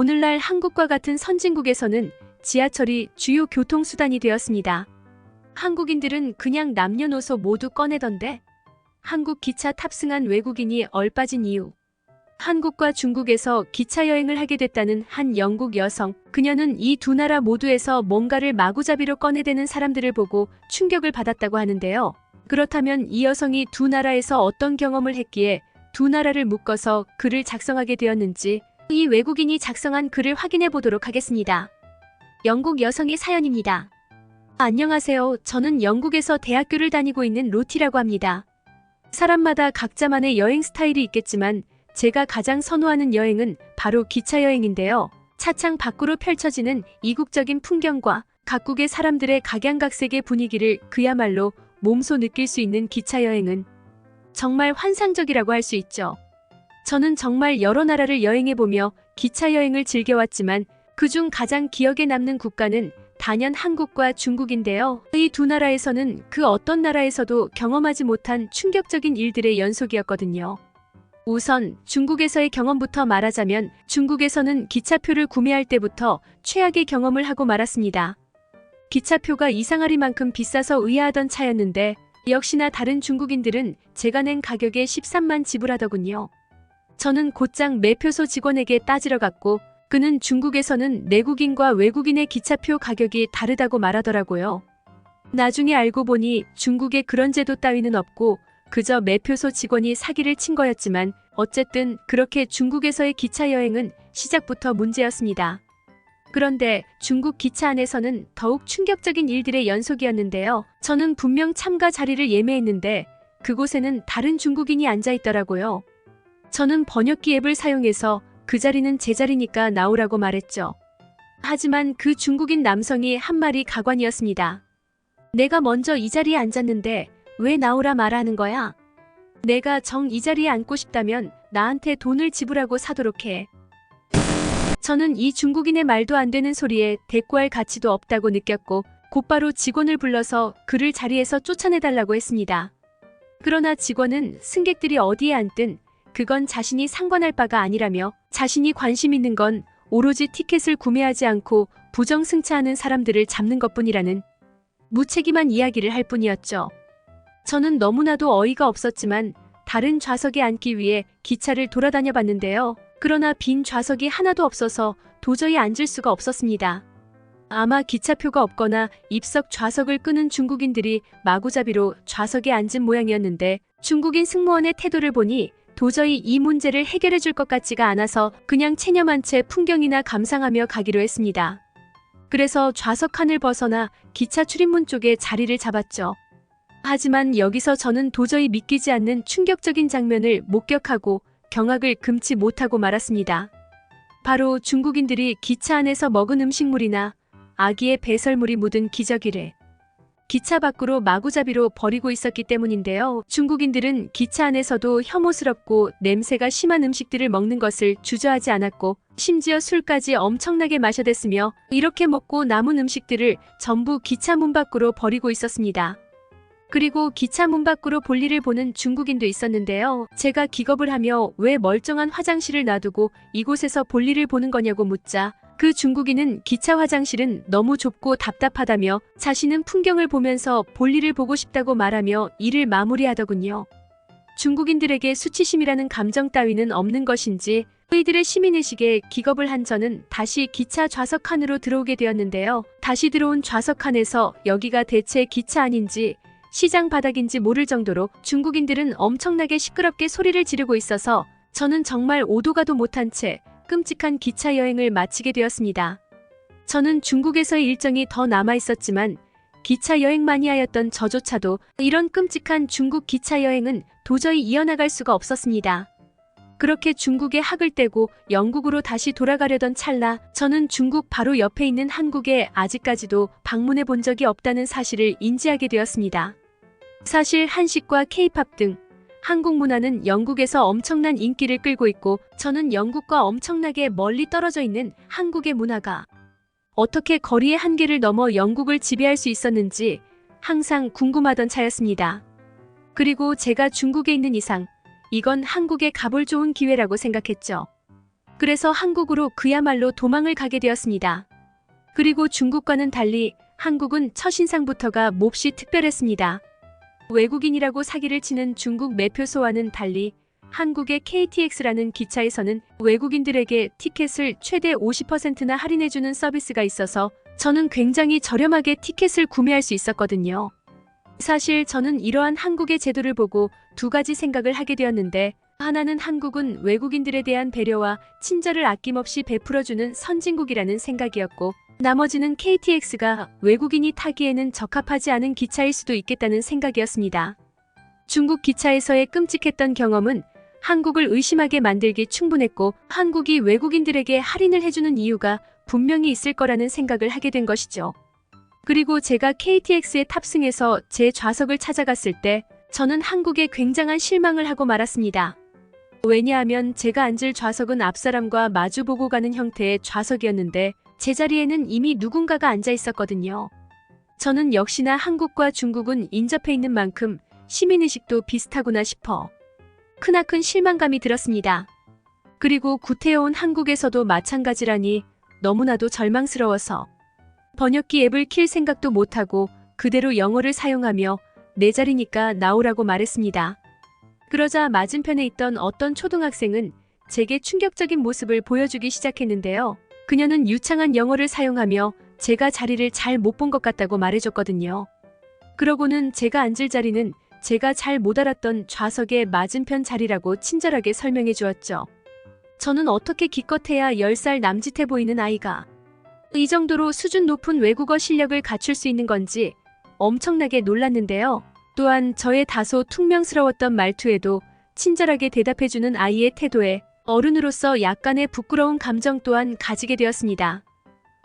오늘날 한국과 같은 선진국에서는 지하철이 주요 교통수단이 되었습니다. 한국인들은 그냥 남녀노소 모두 꺼내던데 한국 기차 탑승한 외국인이 얼빠진 이유. 한국과 중국에서 기차 여행을 하게 됐다는 한 영국 여성. 그녀는 이 두 나라 모두에서 뭔가를 마구잡이로 꺼내대는 사람들을 보고 충격을 받았다고 하는데요. 그렇다면 이 여성이 두 나라에서 어떤 경험을 했기에 두 나라를 묶어서 글을 작성하게 되었는지 이 외국인이 작성한 글을 확인해 보도록 하겠습니다. 영국 여성의 사연입니다. 안녕하세요. 저는 영국에서 대학교를 다니고 있는 로티라고 합니다. 사람마다 각자만의 여행 스타일이 있겠지만 제가 가장 선호하는 여행은 바로 기차 여행인데요. 차창 밖으로 펼쳐지는 이국적인 풍경과 각국의 사람들의 각양각색의 분위기를 그야말로 몸소 느낄 수 있는 기차 여행은 정말 환상적이라고 할 수 있죠. 저는 정말 여러 나라를 여행해보며 기차 여행을 즐겨왔지만 그중 가장 기억에 남는 국가는 단연 한국과 중국인데요. 이 두 나라에서는 그 어떤 나라에서도 경험하지 못한 충격적인 일들의 연속이었거든요. 우선 중국에서의 경험부터 말하자면 중국에서는 기차표를 구매할 때부터 최악의 경험을 하고 말았습니다. 기차표가 이상하리만큼 비싸서 의아하던 차였는데 역시나 다른 중국인들은 제가 낸 가격에 13만 지불하더군요. 저는 곧장 매표소 직원에게 따지러 갔고 그는 중국에서는 내국인과 외국인의 기차표 가격이 다르다고 말하더라고요. 나중에 알고 보니 중국에 그런 제도 따위는 없고 그저 매표소 직원이 사기를 친 거였지만 어쨌든 그렇게 중국에서의 기차 여행은 시작부터 문제였습니다. 그런데 중국 기차 안에서는 더욱 충격적인 일들의 연속이었는데요. 저는 분명 참가 자리를 예매했는데 그곳에는 다른 중국인이 앉아 있더라고요. 저는 번역기 앱을 사용해서 그 자리는 제 자리니까 나오라고 말했죠. 하지만 그 중국인 남성이 한 말이 가관이었습니다. 내가 먼저 이 자리에 앉았는데 왜 나오라 말하는 거야? 내가 정 이 자리에 앉고 싶다면 나한테 돈을 지불하고 사도록 해. 저는 이 중국인의 말도 안 되는 소리에 대꾸할 가치도 없다고 느꼈고 곧바로 직원을 불러서 그를 자리에서 쫓아내달라고 했습니다. 그러나 직원은 승객들이 어디에 앉든 그건 자신이 상관할 바가 아니라며 자신이 관심 있는 건 오로지 티켓을 구매하지 않고 부정승차하는 사람들을 잡는 것뿐이라는 무책임한 이야기를 할 뿐이었죠. 저는 너무나도 어이가 없었지만 다른 좌석에 앉기 위해 기차를 돌아다녀 봤는데요. 그러나 빈 좌석이 하나도 없어서 도저히 앉을 수가 없었습니다. 아마 기차표가 없거나 입석 좌석을 끄는 중국인들이 마구잡이로 좌석에 앉은 모양이었는데 중국인 승무원의 태도를 보니 도저히 이 문제를 해결해 줄 것 같지가 않아서 그냥 체념한 채 풍경이나 감상하며 가기로 했습니다. 그래서 좌석 칸을 벗어나 기차 출입문 쪽에 자리를 잡았죠. 하지만 여기서 저는 도저히 믿기지 않는 충격적인 장면을 목격하고 경악을 금치 못하고 말았습니다. 바로 중국인들이 기차 안에서 먹은 음식물이나 아기의 배설물이 묻은 기저귀를 기차 밖으로 마구잡이로 버리고 있었기 때문인데요. 중국인들은 기차 안에서도 혐오스럽고 냄새가 심한 음식들을 먹는 것을 주저하지 않았고 심지어 술까지 엄청나게 마셔댔으며 이렇게 먹고 남은 음식들을 전부 기차 문 밖으로 버리고 있었습니다. 그리고 기차 문 밖으로 볼일을 보는 중국인도 있었는데요. 제가 기겁을 하며 왜 멀쩡한 화장실을 놔두고 이곳에서 볼일을 보는 거냐고 묻자 그 중국인은 기차 화장실은 너무 좁고 답답하다며 자신은 풍경을 보면서 볼일을 보고 싶다고 말하며 일을 마무리하더군요. 중국인들에게 수치심이라는 감정 따위는 없는 것인지 그이들의 시민의식에 기겁을 한 저는 다시 기차 좌석 칸으로 들어오게 되었는데요. 다시 들어온 좌석 칸에서 여기가 대체 기차 안인지 시장 바닥인지 모를 정도로 중국인들은 엄청나게 시끄럽게 소리를 지르고 있어서 저는 정말 오도 가도 못한 채 끔찍한 기차 여행을 마치게 되었습니다. 저는 중국에서의 일정이 더 남아 있었지만 기차 여행 마니아였던 저조차도 이런 끔찍한 중국 기차 여행은 도저히 이어나갈 수가 없었습니다. 그렇게 중국에 학을 떼고 영국으로 다시 돌아가려던 찰나 저는 중국 바로 옆에 있는 한국에 아직까지도 방문해 본 적이 없다는 사실을 인지하게 되었습니다. 사실 한식과 케이팝 등 한국 문화는 영국에서 엄청난 인기를 끌고 있고 저는 영국과 엄청나게 멀리 떨어져 있는 한국의 문화가 어떻게 거리의 한계를 넘어 영국을 지배할 수 있었는지 항상 궁금하던 차였습니다. 그리고 제가 중국에 있는 이상 이건 한국에 가볼 좋은 기회라고 생각했죠. 그래서 한국으로 그야말로 도망을 가게 되었습니다. 그리고 중국과는 달리 한국은 첫인상부터가 몹시 특별했습니다. 외국인이라고 사기를 치는 중국 매표소와는 달리 한국의 KTX라는 기차에서는 외국인들에게 티켓을 최대 50%나 할인해주는 서비스가 있어서 저는 굉장히 저렴하게 티켓을 구매할 수 있었거든요. 사실 저는 이러한 한국의 제도를 보고 두 가지 생각을 하게 되었는데, 하나는 한국은 외국인들에 대한 배려와 친절을 아낌없이 베풀어주는 선진국이라는 생각이었고, 나머지는 KTX가 외국인이 타기에는 적합하지 않은 기차일 수도 있겠다는 생각이었습니다. 중국 기차에서의 끔찍했던 경험은 한국을 의심하게 만들기 충분했고, 한국이 외국인들에게 할인을 해주는 이유가 분명히 있을 거라는 생각을 하게 된 것이죠. 그리고 제가 KTX에 탑승해서 제 좌석을 찾아갔을 때 저는 한국에 굉장한 실망을 하고 말았습니다. 왜냐하면 제가 앉을 좌석은 앞사람과 마주보고 가는 형태의 좌석이었는데 제 자리에는 이미 누군가가 앉아 있었거든요. 저는 역시나 한국과 중국은 인접해 있는 만큼 시민의식도 비슷하구나 싶어 크나큰 실망감이 들었습니다. 그리고 구태여온 한국에서도 마찬가지라니 너무나도 절망스러워서 번역기 앱을 킬 생각도 못하고 그대로 영어를 사용하며 내 자리니까 나오라고 말했습니다. 그러자 맞은편에 있던 어떤 초등학생은 제게 충격적인 모습을 보여주기 시작했는데요. 그녀는 유창한 영어를 사용하며 제가 자리를 잘 못 본 것 같다고 말해줬거든요. 그러고는 제가 앉을 자리는 제가 잘 못 알았던 좌석의 맞은편 자리라고 친절하게 설명해 주었죠. 저는 어떻게 기껏해야 10살 남짓해 보이는 아이가 이 정도로 수준 높은 외국어 실력을 갖출 수 있는 건지 엄청나게 놀랐는데요. 또한 저의 다소 퉁명스러웠던 말투에도 친절하게 대답해주는 아이의 태도에 어른으로서 약간의 부끄러운 감정 또한 가지게 되었습니다.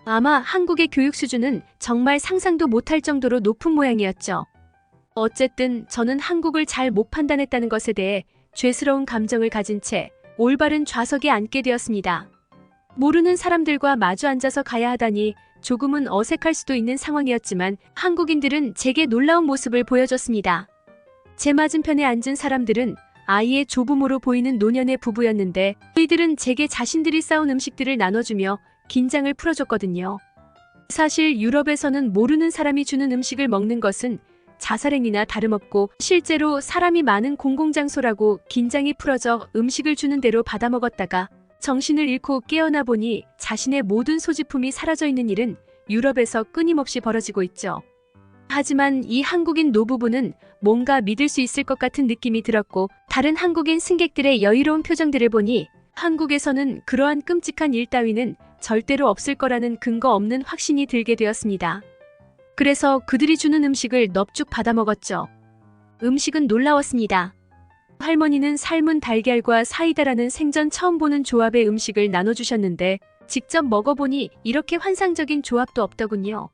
아마 한국의 교육 수준은 정말 상상도 못할 정도로 높은 모양이었죠. 어쨌든 저는 한국을 잘 못 판단했다는 것에 대해 죄스러운 감정을 가진 채 올바른 좌석에 앉게 되었습니다. 모르는 사람들과 마주 앉아서 가야 하다니 조금은 어색할 수도 있는 상황이었지만 한국인들은 제게 놀라운 모습을 보여줬습니다. 제 맞은편에 앉은 사람들은 아이의 조부모로 보이는 노년의 부부였는데 그이들은 제게 자신들이 싸운 음식들을 나눠주며 긴장을 풀어줬거든요. 사실 유럽에서는 모르는 사람이 주는 음식을 먹는 것은 자살행위나 다름없고 실제로 사람이 많은 공공장소라고 긴장이 풀어져 음식을 주는 대로 받아먹었다가 정신을 잃고 깨어나 보니 자신의 모든 소지품이 사라져 있는 일은 유럽에서 끊임없이 벌어지고 있죠. 하지만 이 한국인 노부부는 뭔가 믿을 수 있을 것 같은 느낌이 들었고 다른 한국인 승객들의 여유로운 표정들을 보니 한국에서는 그러한 끔찍한 일 따위는 절대로 없을 거라는 근거 없는 확신이 들게 되었습니다. 그래서 그들이 주는 음식을 넙죽 받아먹었죠. 음식은 놀라웠습니다. 할머니는 삶은 달걀과 사이다라는 생전 처음 보는 조합의 음식을 나눠주셨는데 직접 먹어보니 이렇게 환상적인 조합도 없더군요.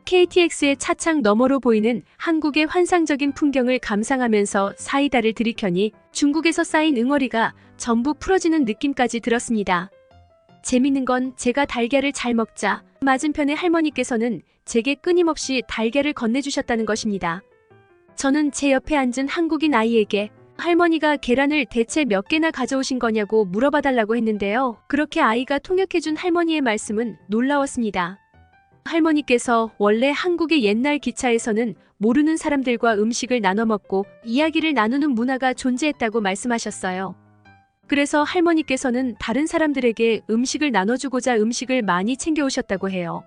KTX의 차창 너머로 보이는 한국의 환상적인 풍경을 감상하면서 사이다를 들이켜니 중국에서 쌓인 응어리가 전부 풀어지는 느낌까지 들었습니다. 재밌는 건 제가 달걀을 잘 먹자 맞은편의 할머니께서는 제게 끊임없이 달걀을 건네주셨다는 것입니다. 저는 제 옆에 앉은 한국인 아이에게 할머니가 계란을 대체 몇 개나 가져오신 거냐고 물어봐달라고 했는데요. 그렇게 아이가 통역해준 할머니의 말씀은 놀라웠습니다. 할머니께서 원래 한국의 옛날 기차에서는 모르는 사람들과 음식을 나눠 먹고 이야기를 나누는 문화가 존재했다고 말씀하셨어요. 그래서 할머니께서는 다른 사람들에게 음식을 나눠주고자 음식을 많이 챙겨오셨다고 해요.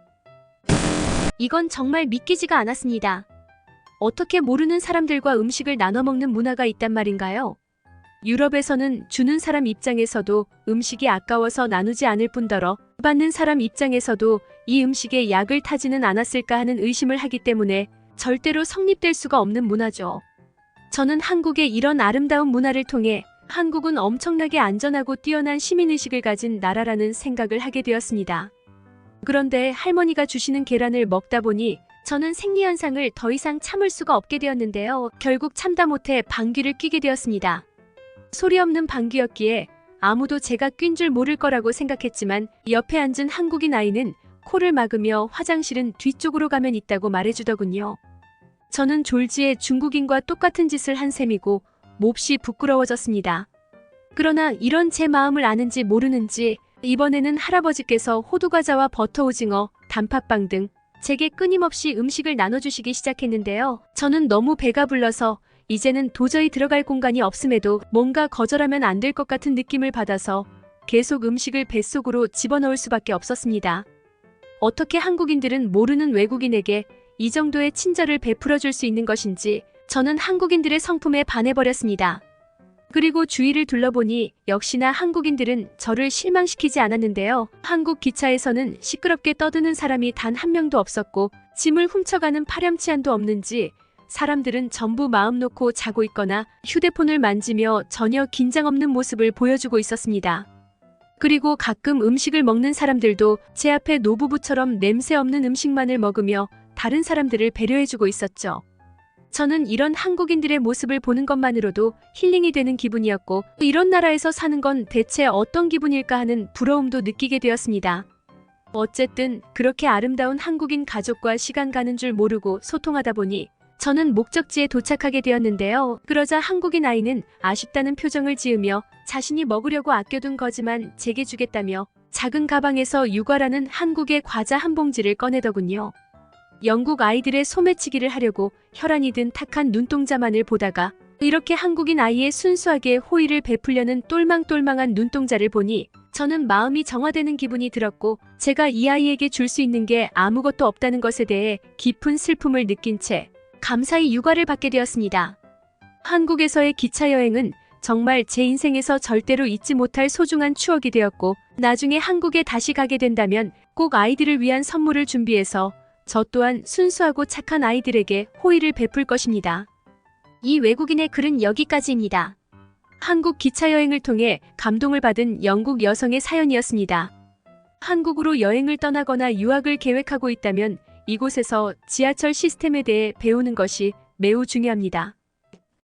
이건 정말 믿기지가 않았습니다. 어떻게 모르는 사람들과 음식을 나눠 먹는 문화가 있단 말인가요? 유럽에서는 주는 사람 입장에서도 음식이 아까워서 나누지 않을 뿐더러 받는 사람 입장에서도 이 음식에 약을 타지는 않았을까 하는 의심을 하기 때문에 절대로 성립될 수가 없는 문화죠. 저는 한국의 이런 아름다운 문화를 통해 한국은 엄청나게 안전하고 뛰어난 시민의식을 가진 나라라는 생각을 하게 되었습니다. 그런데 할머니가 주시는 계란을 먹다 보니 저는 생리현상을 더 이상 참을 수가 없게 되었는데요. 결국 참다 못해 방귀를 뀌게 되었습니다. 소리 없는 방귀였기에 아무도 제가 낀 줄 모를 거라고 생각했지만 옆에 앉은 한국인 아이는 코를 막으며 화장실은 뒤쪽으로 가면 있다고 말해주더군요. 저는 졸지에 중국인과 똑같은 짓을 한 셈이고 몹시 부끄러워졌습니다. 그러나 이런 제 마음을 아는지 모르는지 이번에는 할아버지께서 호두과자와 버터오징어, 단팥빵 등 제게 끊임없이 음식을 나눠주시기 시작했는데요. 저는 너무 배가 불러서 이제는 도저히 들어갈 공간이 없음에도 뭔가 거절하면 안 될 것 같은 느낌을 받아서 계속 음식을 뱃속으로 집어넣을 수밖에 없었습니다. 어떻게 한국인들은 모르는 외국인에게 이 정도의 친절을 베풀어 줄 수 있는 것인지 저는 한국인들의 성품에 반해버렸습니다. 그리고 주위를 둘러보니 역시나 한국인들은 저를 실망시키지 않았는데요. 한국 기차에서는 시끄럽게 떠드는 사람이 단 한 명도 없었고 짐을 훔쳐가는 파렴치한도 없는지 사람들은 전부 마음 놓고 자고 있거나 휴대폰을 만지며 전혀 긴장 없는 모습을 보여주고 있었습니다. 그리고 가끔 음식을 먹는 사람들도 제 앞에 노부부처럼 냄새 없는 음식만을 먹으며 다른 사람들을 배려해주고 있었죠. 저는 이런 한국인들의 모습을 보는 것만으로도 힐링이 되는 기분이었고 이런 나라에서 사는 건 대체 어떤 기분일까 하는 부러움도 느끼게 되었습니다. 어쨌든 그렇게 아름다운 한국인 가족과 시간 가는 줄 모르고 소통하다 보니 저는 목적지에 도착하게 되었는데요. 그러자 한국인 아이는 아쉽다는 표정을 지으며 자신이 먹으려고 아껴둔 거지만 제게 주겠다며 작은 가방에서 유과라는 한국의 과자 한 봉지를 꺼내더군요. 영국 아이들의 소매치기를 하려고 혈안이 든 탁한 눈동자만을 보다가 이렇게 한국인 아이의 순수하게 호의를 베풀려는 똘망똘망한 눈동자를 보니 저는 마음이 정화되는 기분이 들었고 제가 이 아이에게 줄 수 있는 게 아무것도 없다는 것에 대해 깊은 슬픔을 느낀 채 감사히 유과를 받게 되었습니다. 한국에서의 기차 여행은 정말 제 인생에서 절대로 잊지 못할 소중한 추억이 되었고 나중에 한국에 다시 가게 된다면 꼭 아이들을 위한 선물을 준비해서 저 또한 순수하고 착한 아이들에게 호의를 베풀 것입니다. 이 외국인의 글은 여기까지입니다. 한국 기차 여행을 통해 감동을 받은 영국 여성의 사연이었습니다. 한국으로 여행을 떠나거나 유학을 계획하고 있다면 이곳에서 지하철 시스템에 대해 배우는 것이 매우 중요합니다.